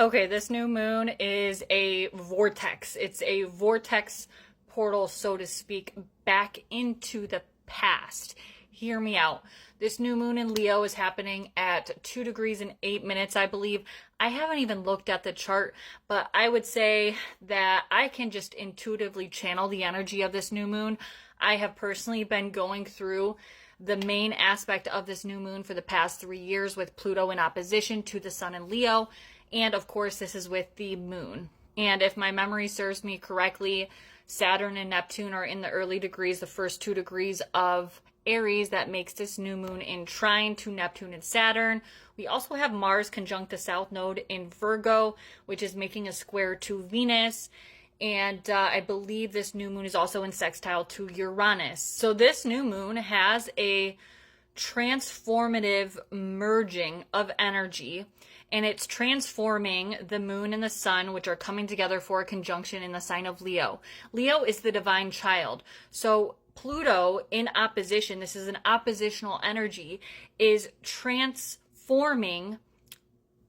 Okay, this new moon is a vortex. It's a vortex portal, so to speak, back into the past. Hear me out. This new moon in Leo is happening at 2 degrees and 8 minutes, I believe. I haven't even looked at the chart, but I would say that I can just intuitively channel the energy of this new moon. I have personally been going through the main aspect of this new moon for the past 3 years with Pluto in opposition to the sun in Leo. And of course, this is with the moon. And if my memory serves me correctly, Saturn and Neptune are in the early degrees, the first 2 degrees of Aries. That makes this new moon in trine to Neptune and Saturn. We also have Mars conjunct the South Node in Virgo, which is making a square to Venus. And I believe this new moon is also in sextile to Uranus. So this new moon has a transformative merging of energy, and it's transforming the moon and the sun, which are coming together for a conjunction in the sign of Leo. Leo is the divine child. So Pluto in opposition, this is an oppositional energy, is transforming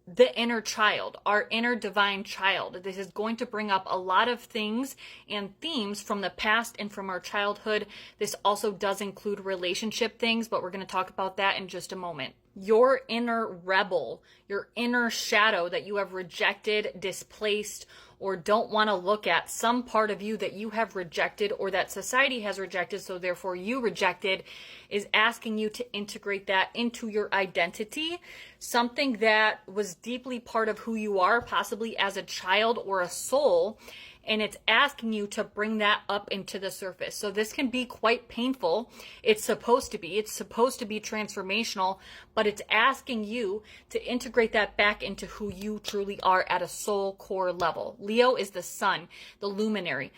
the inner child, our inner divine child. This is going to bring up a lot of things and themes from the past and from our childhood. This also does include relationship things, but we're going to talk about that in just a moment. Your inner rebel, your inner shadow that you have rejected, displaced, or don't want to look at, some part of you that you have rejected or that society has rejected, so therefore you rejected, is asking you to integrate that into your identity, something that was deeply part of who you are, possibly as a child or a soul, and it's asking you to bring that up into the surface. So this can be quite painful. It's supposed to be transformational, but it's asking you to integrate that back into who you truly are at a soul core level. Leo is the sun, the luminary.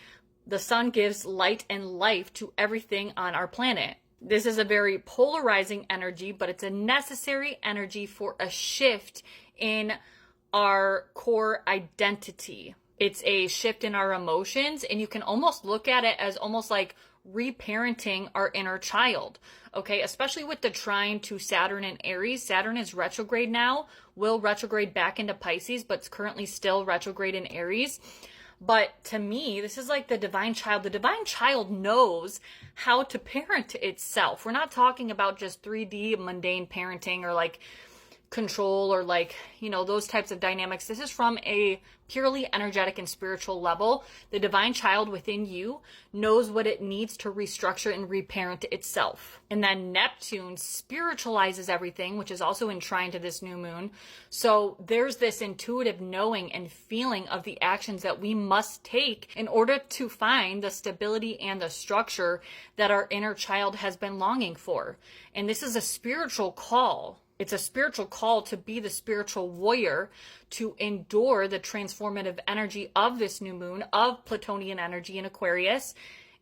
The sun gives light and life to everything on our planet. This is a very polarizing energy, but it's a necessary energy for a shift in our core identity. It's a shift in our emotions, and you can almost look at it as almost like reparenting our inner child, okay? Especially with the trine to Saturn and Aries. Saturn is retrograde now, will retrograde back into Pisces, but it's currently still retrograde in Aries. But to me, this is like the divine child. The divine child knows how to parent itself. We're not talking about just 3D mundane parenting or like control or like, those types of dynamics. This is from a purely energetic and spiritual level. The divine child within you knows what it needs to restructure and reparent itself. And then Neptune spiritualizes everything, which is also in trine to this new moon. So there's this intuitive knowing and feeling of the actions that we must take in order to find the stability and the structure that our inner child has been longing for. And this is a spiritual call. It's a spiritual call to be the spiritual warrior, to endure the transformative energy of this new moon, of Plutonian energy in Aquarius,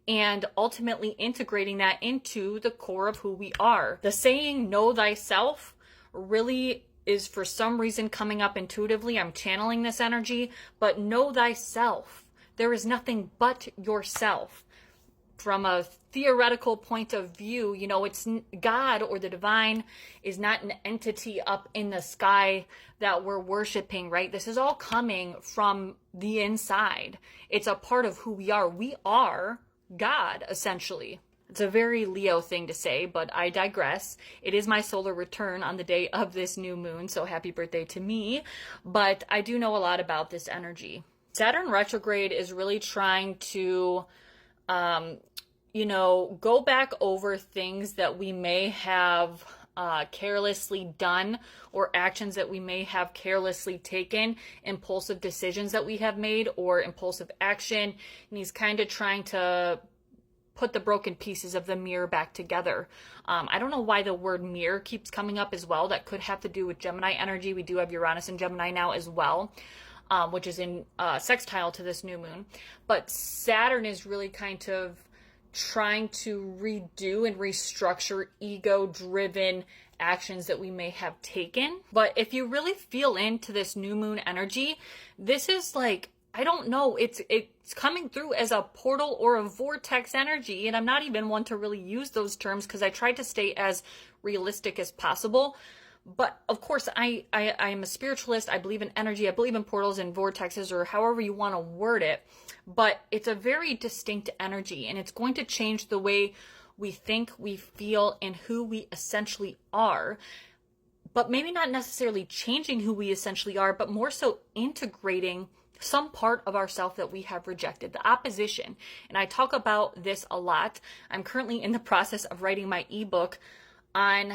and ultimately integrating that into the core of who we are. The saying, know thyself, really is for some reason coming up intuitively. I'm channeling this energy, but know thyself. There is nothing but yourself. From a theoretical point of view, it's God or the divine is not an entity up in the sky that we're worshiping, right? This is all coming from the inside. It's a part of who we are. We are God, essentially. It's a very Leo thing to say, but I digress. It is my solar return on the day of this new moon, so happy birthday to me. But I do know a lot about this energy. Saturn retrograde is really trying to go back over things that we may have carelessly done, or actions that we may have carelessly taken, impulsive decisions that we have made, or impulsive action. And he's kind of trying to put the broken pieces of the mirror back together. I don't know why the word mirror keeps coming up as well. That could have to do with Gemini energy. We do have Uranus and Gemini now as well. Which is in sextile to this new moon. But Saturn is really kind of trying to redo and restructure ego-driven actions that we may have taken. But if you really feel into this new moon energy, this is like, I don't know, it's coming through as a portal or a vortex energy. And I'm not even one to really use those terms because I tried to stay as realistic as possible. But of course, I am a spiritualist. I believe in energy. I believe in portals and vortexes, or however you want to word it. But it's a very distinct energy, and it's going to change the way we think, we feel, and who we essentially are. But maybe not necessarily changing who we essentially are, but more so integrating some part of ourself that we have rejected, the opposition. And I talk about this a lot. I'm currently in the process of writing my ebook on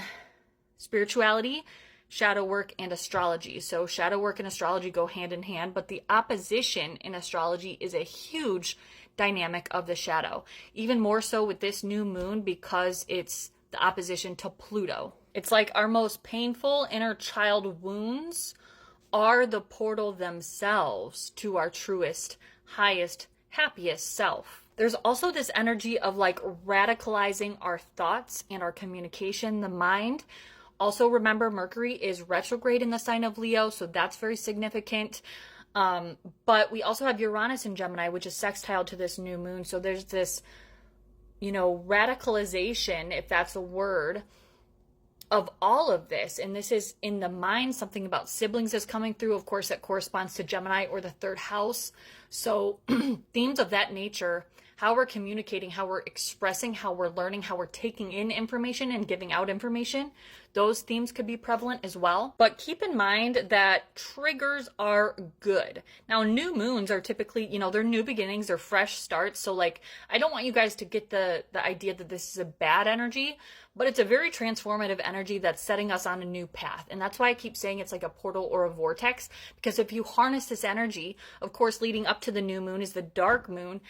spirituality, shadow work, and astrology. So shadow work and astrology go hand in hand, but the opposition in astrology is a huge dynamic of the shadow. Even more so with this new moon because it's the opposition to Pluto. It's like our most painful inner child wounds are the portal themselves to our truest, highest, happiest self. There's also this energy of like radicalizing our thoughts and our communication, the mind. Also, remember, Mercury is retrograde in the sign of Leo, so that's very significant. But we also have Uranus in Gemini, which is sextile to this new moon. So there's this, radicalization, if that's a word, of all of this. And this is in the mind. Something about siblings is coming through. Of course, that corresponds to Gemini or the third house. So themes of that nature, how we're communicating, how we're expressing, how we're learning, how we're taking in information and giving out information, those themes could be prevalent as well. But keep in mind that triggers are good. Now, new moons are typically, they're new beginnings, they're fresh starts. So like, I don't want you guys to get the idea that this is a bad energy, but it's a very transformative energy that's setting us on a new path. And that's why I keep saying it's like a portal or a vortex, because if you harness this energy, of course, leading up to the new moon is the dark moon.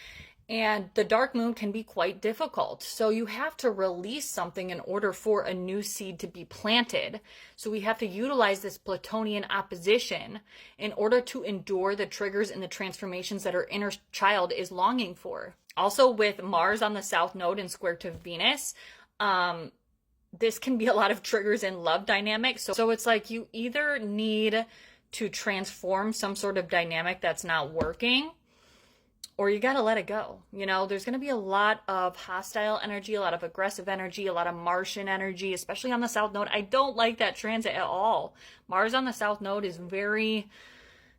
And the dark moon can be quite difficult. So you have to release something in order for a new seed to be planted. So we have to utilize this Plutonian opposition in order to endure the triggers and the transformations that our inner child is longing for. Also, with Mars on the South Node and square to Venus, this can be a lot of triggers in love dynamics. So it's like you either need to transform some sort of dynamic that's not working, or you got to let it go. There's going to be a lot of hostile energy, a lot of aggressive energy, a lot of Martian energy, especially on the South Node. I don't like that transit at all. Mars on the South Node is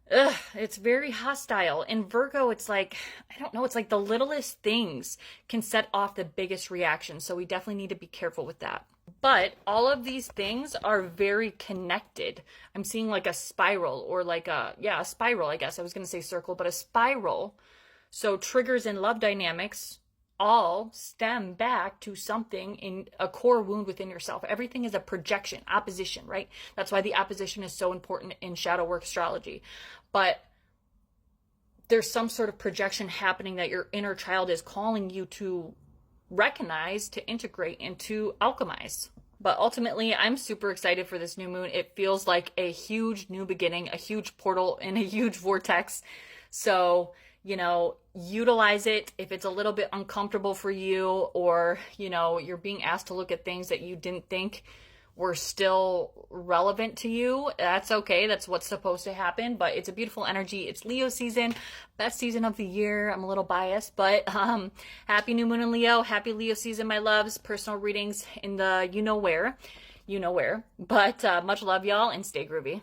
it's very hostile. In Virgo, it's like, I don't know, it's like the littlest things can set off the biggest reaction. So we definitely need to be careful with that. But all of these things are very connected. I'm seeing like a spiral, or like a spiral, I guess. I was going to say circle, but a spiral. So triggers in love dynamics all stem back to something in a core wound within yourself. Everything is a projection, opposition, right? That's why the opposition is so important in shadow work astrology. But there's some sort of projection happening that your inner child is calling you to recognize, to integrate, and to alchemize. But ultimately, I'm super excited for this new moon. It feels like a huge new beginning, a huge portal, and a huge vortex. So, utilize it if it's a little bit uncomfortable for you, or, you're being asked to look at things that you didn't think were still relevant to you. That's okay. That's what's supposed to happen. But it's a beautiful energy. It's Leo season, best season of the year. I'm a little biased, but happy new moon in Leo. Happy Leo season, my loves. Personal readings in the you know where. But much love, y'all, and stay groovy.